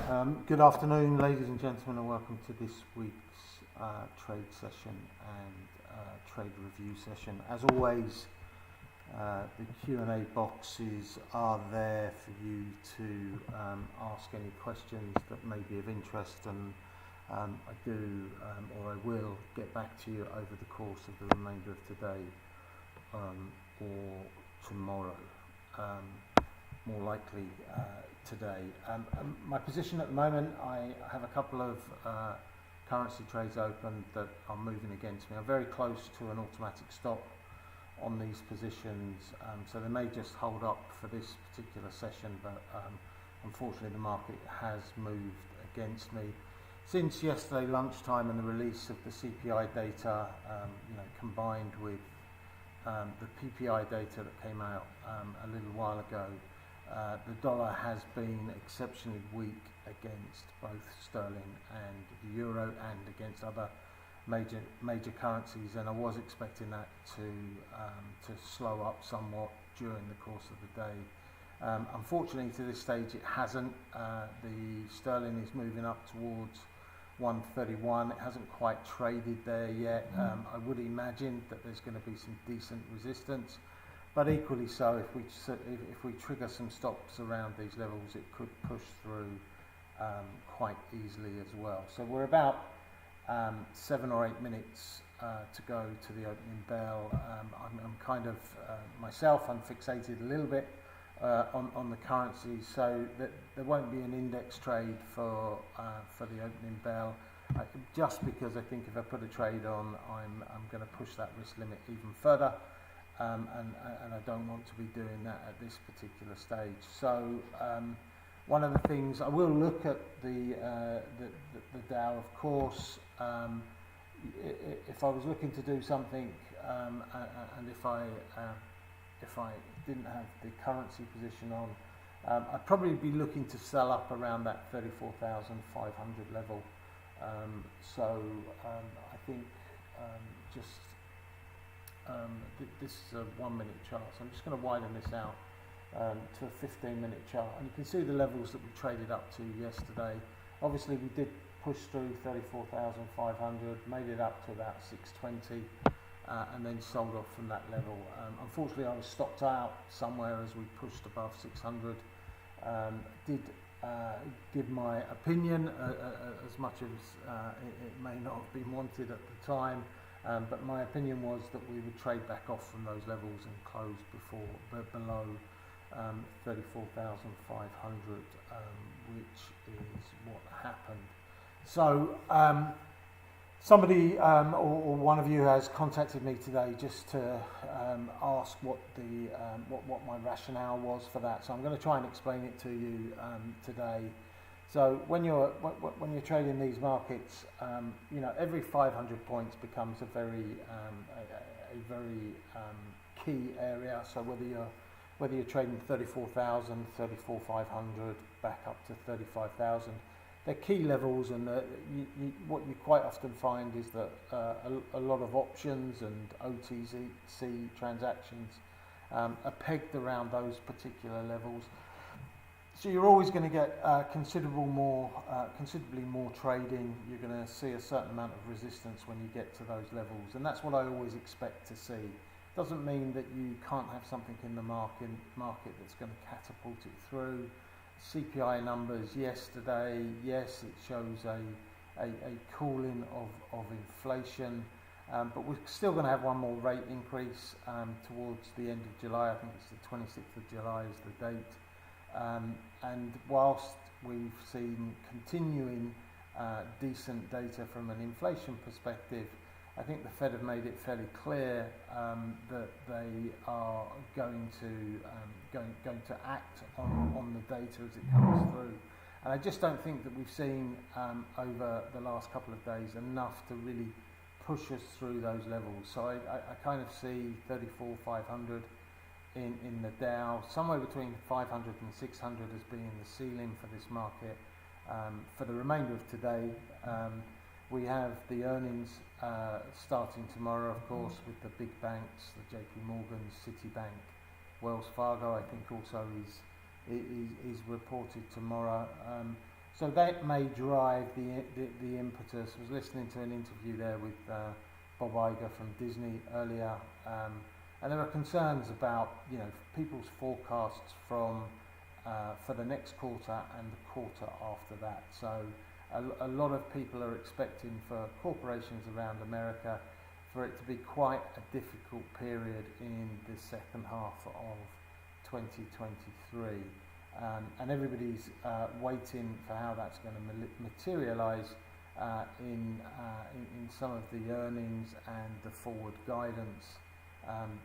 Good afternoon, ladies and gentlemen, and welcome to this week's trade session and trade review session. As always, the Q&A boxes are there for you to ask any questions that may be of interest, and I do or I will get back to you over the course of the remainder of today or tomorrow. More likely today. My position at the moment, I have a couple of currency trades open that are moving against me. I'm very close to an automatic stop on these positions, so they may just hold up for this particular session, but unfortunately the market has moved against me. Since yesterday lunchtime and the release of the CPI data, combined with the PPI data that came out a little while ago, the dollar has been exceptionally weak against both sterling and the euro and against other major currencies, and I was expecting that to slow up somewhat during the course of the day. Unfortunately, to this stage it hasn't. The sterling is moving up towards 131. It hasn't quite traded there yet. I would imagine that there's going to be some decent resistance, but equally so, if we trigger some stops around these levels, it could push through quite easily as well. So we're about 7 or 8 minutes to go to the opening bell. I'm kind of myself, I'm fixated a little bit on the currency, so that there won't be an index trade for the opening bell, just because I think if I put a trade on, I'm going to push that risk limit even further. And I don't want to be doing that at this particular stage. So one of the things I will look at the Dow, of course. If I was looking to do something, and if I didn't have the currency position on, I'd probably be looking to sell up around that 34,500 level. I think just. This is a 1 minute chart, so I'm just going to widen this out to a 15-minute chart, and you can see the levels that we traded up to yesterday. Obviously we did push through 34,500, made it up to about 620, and then sold off from that level. Unfortunately I was stopped out somewhere as we pushed above 600. Did give my opinion as much as it may not have been wanted at the time. But my opinion was that we would trade back off from those levels and close below 34,500, which is what happened. So somebody or one of you has contacted me today just to ask what my rationale was for that. So I'm going to try and explain it to you today. So when you're trading these markets, every 500 points becomes a very key area. So whether you're trading 34,000, 34,500, back up to 35,000, they're key levels, and what you quite often find is that a lot of options and OTC transactions are pegged around those particular levels. So you're always going to get considerably more trading. You're going to see a certain amount of resistance when you get to those levels, and that's what I always expect to see. Doesn't mean that you can't have something in the market that's going to catapult it through. CPI numbers yesterday, yes, it shows a cooling of inflation, but we're still going to have one more rate increase towards the end of July. I think it's the 26th of July is the date. And whilst we've seen continuing decent data from an inflation perspective, I think the Fed have made it fairly clear that they are going to act on the data as it comes through. And I just don't think that we've seen over the last couple of days enough to really push us through those levels. So I kind of see 34,500 in the Dow, somewhere between 500 and 600 as being the ceiling for this market. For the remainder of today, we have the earnings starting tomorrow, of course, with the big banks, the JP Morgan, Citibank, Wells Fargo, I think also is reported tomorrow. So that may drive the impetus. I was listening to an interview there with Bob Iger from Disney earlier, and there are concerns about people's forecasts from for the next quarter and the quarter after that. So a lot of people are expecting for corporations around America for it to be quite a difficult period in the second half of 2023. And everybody's waiting for how that's going to materialise in some of the earnings and the forward guidance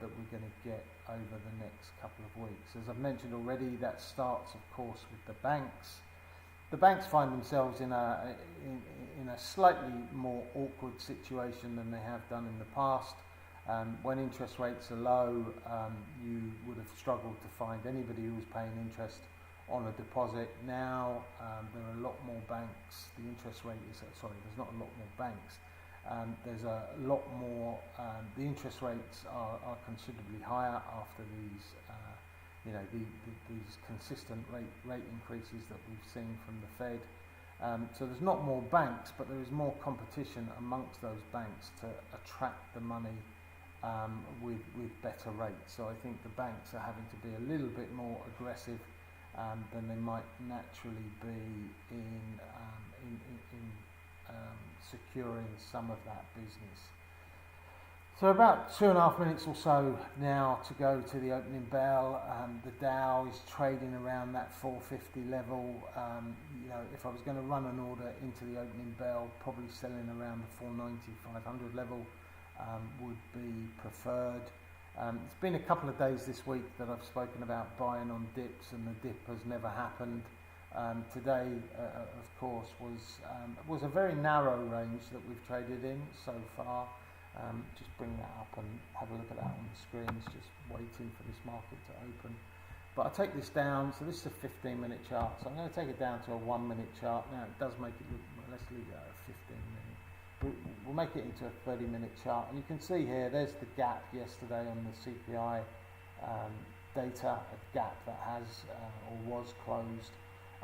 that we're going to get over the next couple of weeks. As I've mentioned already, that starts, of course, with the banks. The banks find themselves in a slightly more awkward situation than they have done in the past. When interest rates are low, you would have struggled to find anybody who was paying interest on a deposit. Now there are a lot more banks. The interest rate is there's not a lot more banks. There's a lot more. The interest rates are considerably higher after these these consistent rate increases that we've seen from the Fed. So there's not more banks, but there is more competition amongst those banks to attract the money with better rates. So I think the banks are having to be a little bit more aggressive than they might naturally be in securing some of that business. So about 2.5 minutes or so now to go to the opening bell. The Dow is trading around that 450 level. If I was going to run an order into the opening bell, probably selling around the 490, 500 level would be preferred. It's been a couple of days this week that I've spoken about buying on dips, and the dip has never happened. Today, of course, was a very narrow range that we've traded in so far. Just bring that up and have a look at that on the screens, just waiting for this market to open. But I'll take this down. So this is a 15-minute chart. So I'm going to take it down to a 1-minute chart. Now it does make it look, let's leave it at a 15-minute. We'll make it into a 30-minute chart. And you can see here, there's the gap yesterday on the CPI data, a gap that has or was closed.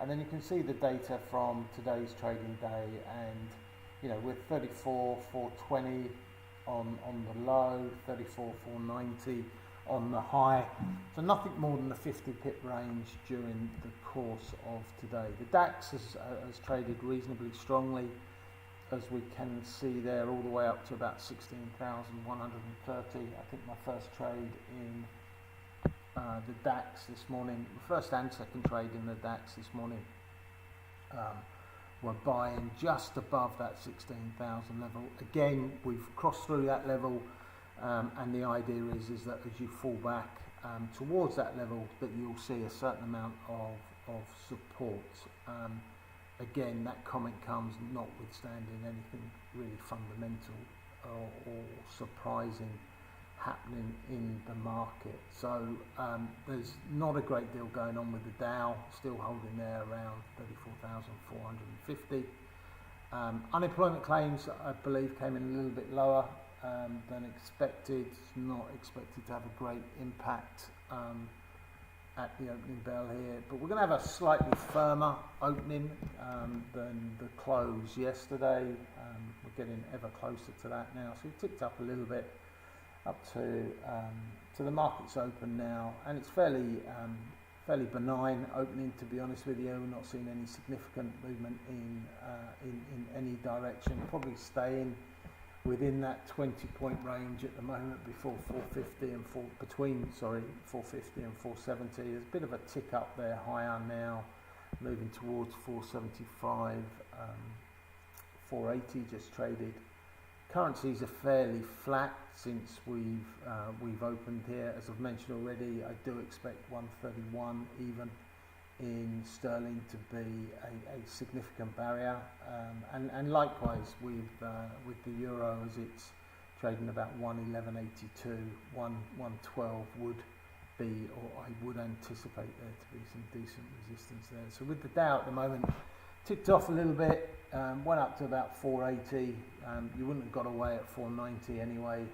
And then you can see the data from today's trading day, and with 34,420 on the low, 34,490 on the high. So nothing more than the 50 pip range during the course of today. The DAX has traded reasonably strongly, as we can see there, all the way up to about 16,130. I think my first trade in the DAX this morning, the first and second trade in the DAX this morning, we're buying just above that 16,000 level. Again, we've crossed through that level, and the idea is that as you fall back towards that level, that you'll see a certain amount of support. Again, that comment comes notwithstanding anything really fundamental or surprising happening in the market. So there's not a great deal going on with the Dow, still holding there around 34,450. Unemployment claims, I believe, came in a little bit lower than expected. Not expected to have a great impact at the opening bell here, but we're going to have a slightly firmer opening than the close yesterday. We're getting ever closer to that now, so we ticked up a little bit up to the market's open now, and it's fairly benign opening, to be honest with you. We're not seeing any significant movement in any direction. Probably staying within that 20-point range at the moment before 450 and between 450 and 470. There's a bit of a tick up there, higher now, moving towards 475, 480 just traded. Currencies are fairly flat since we've opened here. As I've mentioned already, I do expect 131 even in sterling to be a significant barrier, and likewise with the euro, as it's trading about 111.82, 112 would be, or I would anticipate there to be some decent resistance there. So with the Dow at the moment, ticked off a little bit, went up to about 480. You wouldn't have got away at 490 anyway.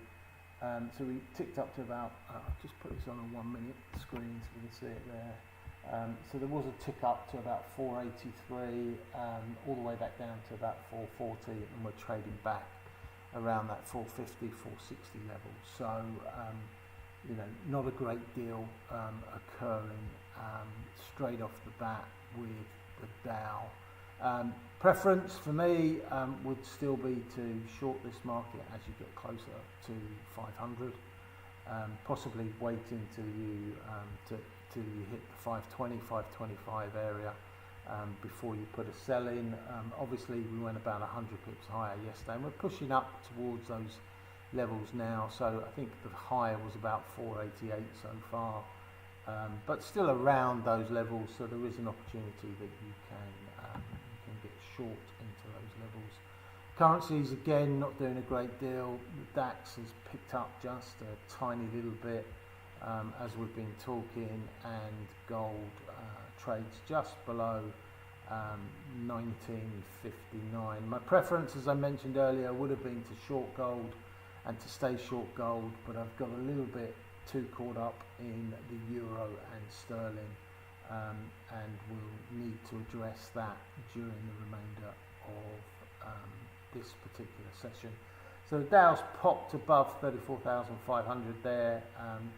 So we ticked up to about, I'll just put this on a 1-minute screen so we can see it there. So there was a tick up to about 483, all the way back down to about 440, and we're trading back around that 450, 460 level. So, not a great deal occurring straight off the bat with the Dow. Preference for me would still be to short this market as you get closer to 500. Possibly waiting till you hit the 520, 525 area before you put a sell in. Obviously, we went about 100 pips higher yesterday, and we're pushing up towards those levels now. So I think the high was about 488 so far, but still around those levels. So there is an opportunity that you can get short into those levels. Currencies, again, not doing a great deal. The DAX has picked up just a tiny little bit as we've been talking, and gold trades just below 1959. My preference, as I mentioned earlier, would have been to short gold and to stay short gold, but I've got a little bit too caught up in the euro and sterling, and we'll need to address that during the remainder of this particular session. So the Dow's popped above 34,500 there,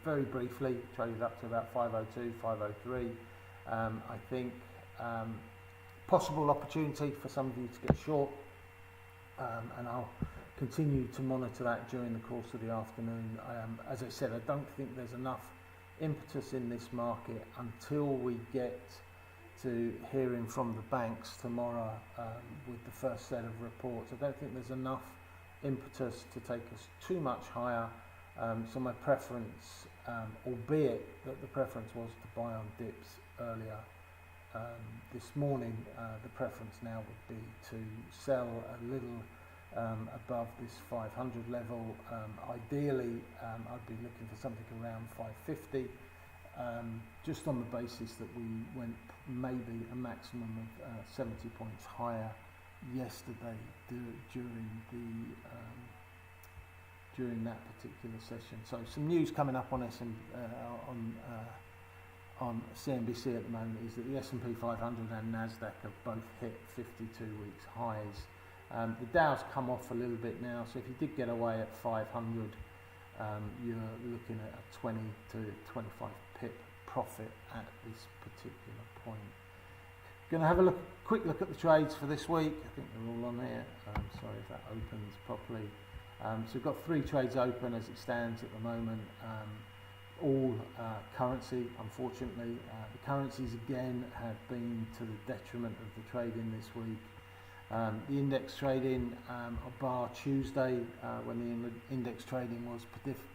very briefly, traded up to about 502, 503. I think possible opportunity for some of you to get short, and I'll continue to monitor that during the course of the afternoon. As I said, I don't think there's enough impetus in this market until we get to hearing from the banks tomorrow with the first set of reports. I don't think there's enough impetus to take us too much higher. So my preference, albeit that the preference was to buy on dips earlier this morning, the preference now would be to sell a little above this 500 level. Ideally, I'd be looking for something around 550. Just on the basis that we went maybe a maximum of 70 points higher yesterday during that particular session. So some news coming up on on CNBC at the moment is that the S&P 500 and Nasdaq have both hit 52 weeks highs. The Dow's come off a little bit now, so if you did get away at 500, you're looking at a 20 to 25 pip profit at this particular point. Going to have a quick look at the trades for this week. I think they're all on here. Sorry if that opens properly. So we've got 3 trades open as it stands at the moment. All currency, unfortunately. The currencies again have been to the detriment of the trading this week. The index trading, bar Tuesday, when the index trading was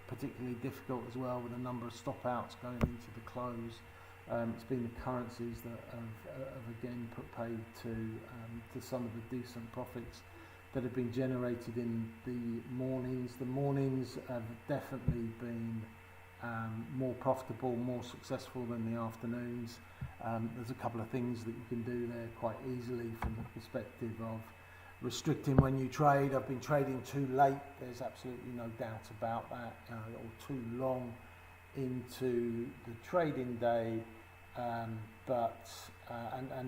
particularly difficult as well, with a number of stop outs going into the close. It's been the currencies that have again put paid to some of the decent profits that have been generated in the mornings. The mornings have definitely been more profitable, more successful than the afternoons. There's a couple of things that you can do there quite easily from the perspective of restricting when you trade. I've been trading too late, there's absolutely no doubt about that, or too long into the trading day, but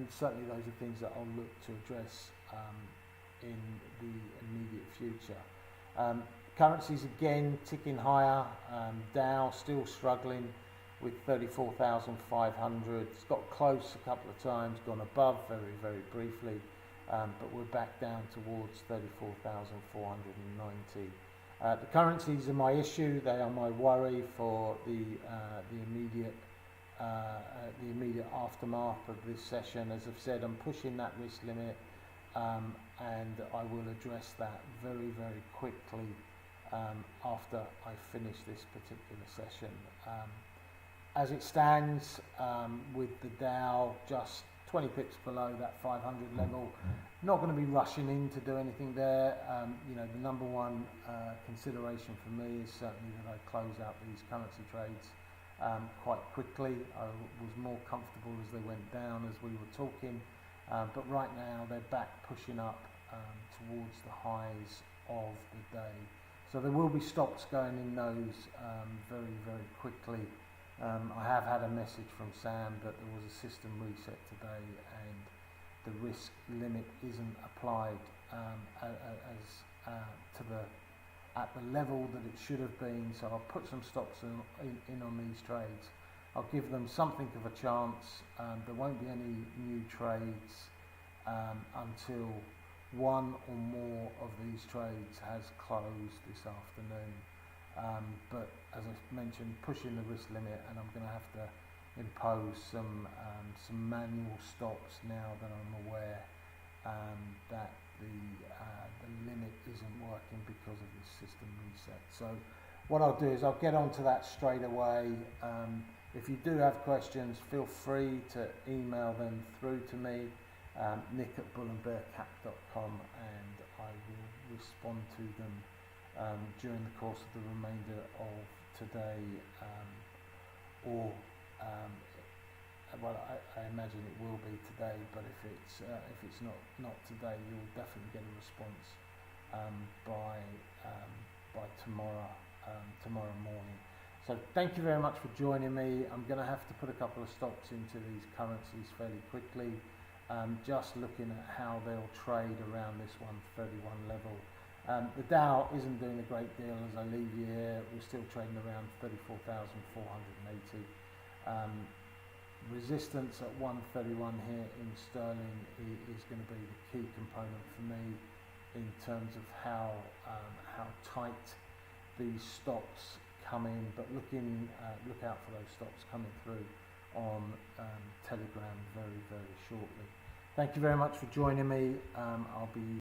certainly those are things that I'll look to address in the immediate future. Currencies again ticking higher. Dow still struggling with 34,500. It's got close a couple of times, gone above very, very briefly, but we're back down towards 34,490. The currencies are my issue. They are my worry for the immediate aftermath of this session. As I've said, I'm pushing that risk limit, and I will address that very, very quickly after I finish this particular session. As it stands, with the Dow just 20 pips below that 500 level, not going to be rushing in to do anything there. The number one consideration for me is certainly that I close out these currency trades quite quickly. I was more comfortable as they went down as we were talking, but right now they're back pushing up towards the highs of the day. So there will be stops going in those very, very quickly I have had a message from Sam that there was a system reset today and the risk limit isn't applied at the level that it should have been, so I'll put some stops in on these trades. I'll give them something of a chance. There won't be any new trades until one or more of these trades has closed this afternoon. But as I mentioned, pushing the risk limit, and I'm going to have to impose some manual stops now that I'm aware that the limit isn't working because of this system reset. So what I'll do is I'll get onto that straight away. If you do have questions, feel free to email them through to me, nick@bullandbearcap.com, and I will respond to them during the course of the remainder of today, I imagine it will be today, but if it's not today, you'll definitely get a response by tomorrow morning. So thank you very much for joining me. I'm going to have to put a couple of stops into these currencies fairly quickly, just looking at how they'll trade around this 131 level. The Dow isn't doing a great deal as I leave you here. We're still trading around 34,480. Resistance at 131 here in sterling is going to be the key component for me in terms of how tight these stops come in. But look out for those stops coming through on Telegram very, very shortly. Thank you very much for joining me. I'll be